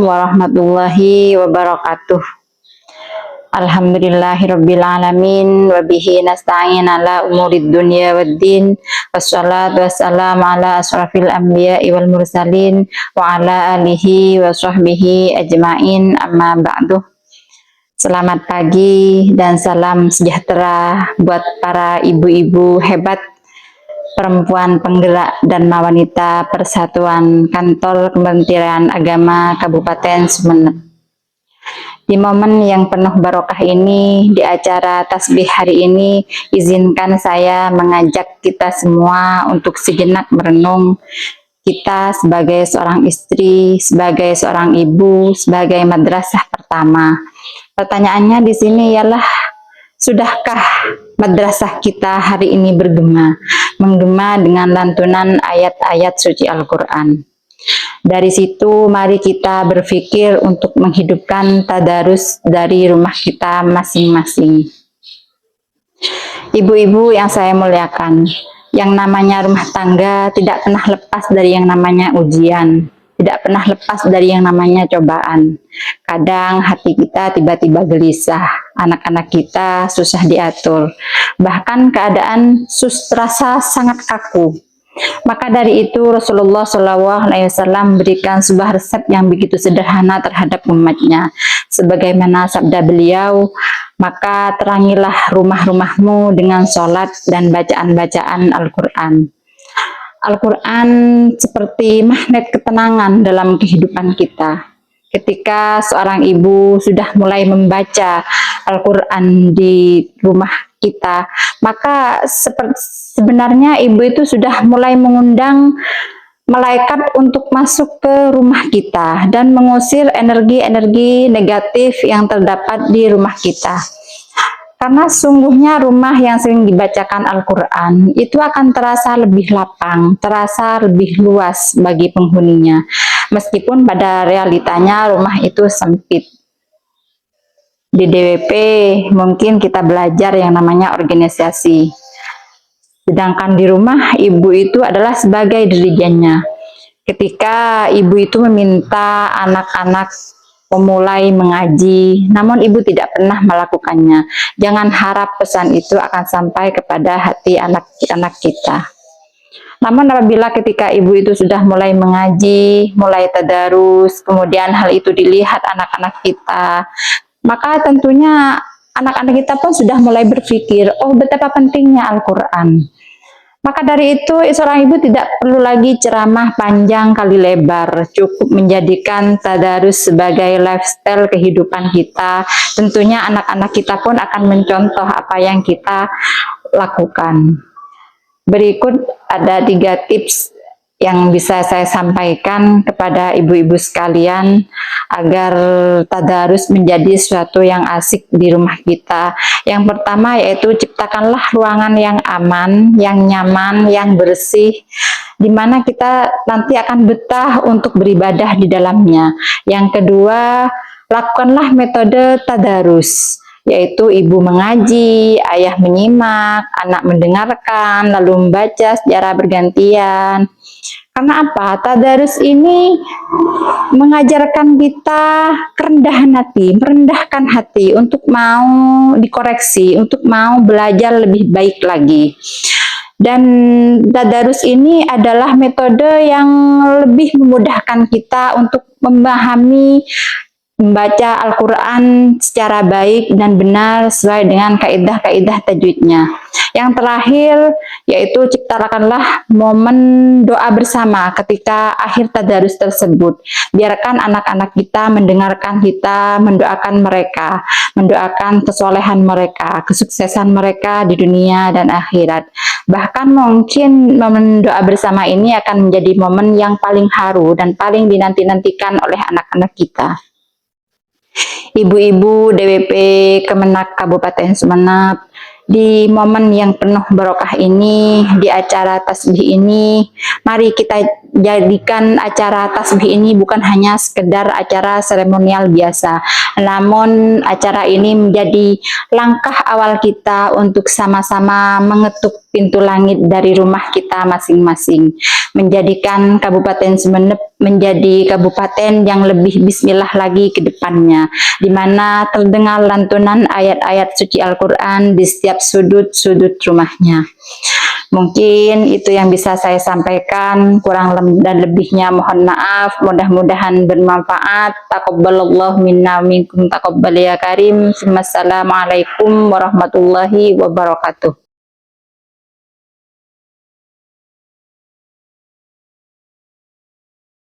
warahmatullahi wabarakatuh. Alhamdulillahirabbil alamin wa bihi nasta'in ala umurid dunya waddin. Wassalatu wassalamu ala asrafil anbiya'i wal mursalin wa ala alihi wa sahbihi ajmain, amma ba'du. Selamat pagi dan salam sejahtera buat para ibu-ibu hebat, perempuan penggerak dan wanita Persatuan Kantor Kementerian Agama Kabupaten Sumeneb. Di momen yang penuh barokah ini, di acara tasbih hari ini, izinkan saya mengajak kita semua untuk sejenak merenung kita sebagai seorang istri, sebagai seorang ibu, sebagai madrasah pertama. Pertanyaannya di sini ialah, sudahkah madrasah kita hari ini menggema dengan lantunan ayat-ayat suci Al-Quran? Dari situ mari kita berpikir untuk menghidupkan tadarus dari rumah kita masing-masing. Ibu-ibu yang saya muliakan, yang namanya rumah tangga tidak pernah lepas dari yang namanya ujian, tidak pernah lepas dari yang namanya cobaan. Kadang hati kita tiba-tiba gelisah, anak-anak kita susah diatur, bahkan keadaan terasa sangat kaku. Maka dari itu Rasulullah SAW berikan sebuah resep yang begitu sederhana terhadap umatnya. Sebagaimana sabda beliau, maka terangilah rumah-rumahmu dengan sholat dan bacaan-bacaan Al-Quran. Al-Quran seperti magnet ketenangan dalam kehidupan kita. Ketika seorang ibu sudah mulai membaca Al-Quran di rumah kita, maka sebenarnya ibu itu sudah mulai mengundang malaikat untuk masuk ke rumah kita dan mengusir energi-energi negatif yang terdapat di rumah kita. Karena sungguhnya rumah yang sering dibacakan Al-Quran itu akan terasa lebih lapang, terasa lebih luas bagi penghuninya. Meskipun pada realitanya rumah itu sempit. Di DWP mungkin kita belajar yang namanya organisasi. Sedangkan di rumah ibu itu adalah sebagai dirijennya. Ketika ibu itu meminta anak-anak memulai mengaji, namun ibu tidak pernah melakukannya, jangan harap pesan itu akan sampai kepada hati anak-anak kita. Namun apabila ketika ibu itu sudah mulai mengaji, mulai tadarus, kemudian hal itu dilihat anak-anak kita, maka tentunya anak-anak kita pun sudah mulai berpikir, oh betapa pentingnya Al-Quran. Maka dari itu seorang ibu tidak perlu lagi ceramah panjang kali lebar, cukup menjadikan tadarus sebagai lifestyle kehidupan kita. Tentunya anak-anak kita pun akan mencontoh apa yang kita lakukan. Berikut ada 3 tips yang bisa saya sampaikan kepada ibu-ibu sekalian agar tadarus menjadi sesuatu yang asik di rumah kita. Yang pertama yaitu ciptakanlah ruangan yang aman, yang nyaman, yang bersih, di mana kita nanti akan betah untuk beribadah di dalamnya. Yang kedua, lakukanlah metode tadarus, yaitu ibu mengaji, ayah menyimak, anak mendengarkan, lalu membaca secara bergantian. Karena apa? Tadarus ini mengajarkan kita kerendahan hati, merendahkan hati untuk mau dikoreksi, untuk mau belajar lebih baik lagi. Dan tadarus ini adalah metode yang lebih memudahkan kita untuk memahami, membaca Al-Quran secara baik dan benar sesuai dengan kaidah-kaidah tajwidnya. Yang terakhir yaitu ciptakanlah momen doa bersama ketika akhir tadarus tersebut. Biarkan anak-anak kita mendengarkan kita, mendoakan mereka, mendoakan kesolehan mereka, kesuksesan mereka di dunia dan akhirat. Bahkan mungkin momen doa bersama ini akan menjadi momen yang paling haru dan paling dinanti-nantikan oleh anak-anak kita. Ibu-ibu DWP Kemenak Kabupaten Sumeneb, di momen yang penuh barokah ini, di acara tasbih ini, mari kita jadikan acara tasbih ini bukan hanya sekedar acara seremonial biasa, namun acara ini menjadi langkah awal kita untuk sama-sama mengetuk pintu langit dari rumah kita masing-masing, menjadikan Kabupaten Sumeneb menjadi kabupaten yang lebih bismillah lagi ke depannya, di mana terdengar lantunan ayat-ayat suci Al-Quran di setiap sudut-sudut rumahnya. Mungkin itu yang bisa saya sampaikan, kurang dan lebihnya mohon maaf, mudah-mudahan bermanfaat. Taqabbalallahu minna minkum taqabbal ya karim. Wassalamualaikum warahmatullahi wabarakatuh.